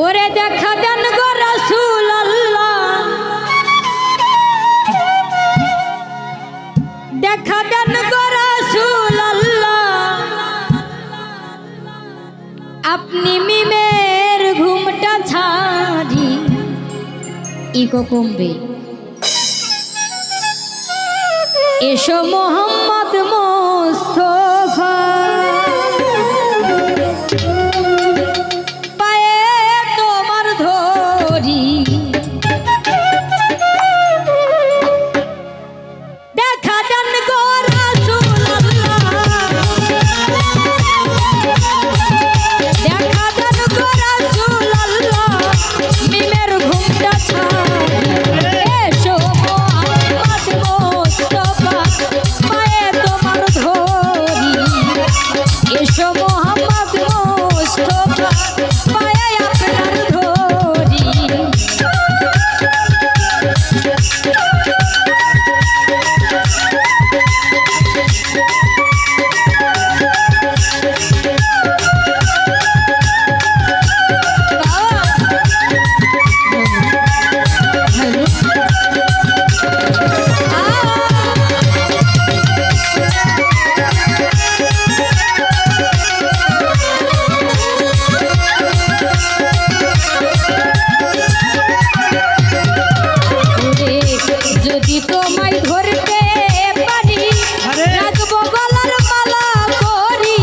ওরে দেখা দেন গো রাসূলুল্লাহ, দেখা দেন গো রাসূলুল্লাহ, আপনি মিমের ঘুমটা ছাড়ি ইকো কমবে। এসো মোহাম্মদ মুস্তাফা, পায়ে তোমার ধরি, দেখা দেন গো রাসূলুল্লাহ, দেখা দেন গো রাসূলুল্লাহ, মিমের ঘুমটা ছাড়ি। এসো মোহাম্মদ মুস্তাফা, পায়ে তোমার ধরি, এসো মোহাম্মদ মুস্তাফা, পায়ে আপনার ধরি। যদি তোমায় ধরতে পারি, রাখবো গলার মালা করি,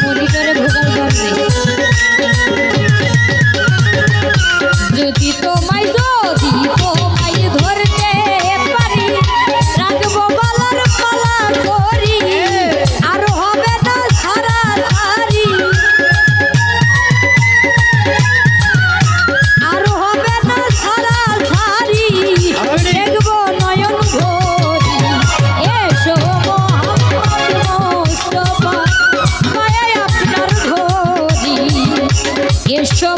মনিটরে ভোগাল করবে। যদি তোমায় ধরতে পারি, রাখবো গলার মালা করি, আর হবে না সারা সারি, আর হবে না সারা সারি, দেখবো নয়ন ভরি। এসো মোহাম্মদ মুস্তাফা, পায়ে আপনার ধরি, এসো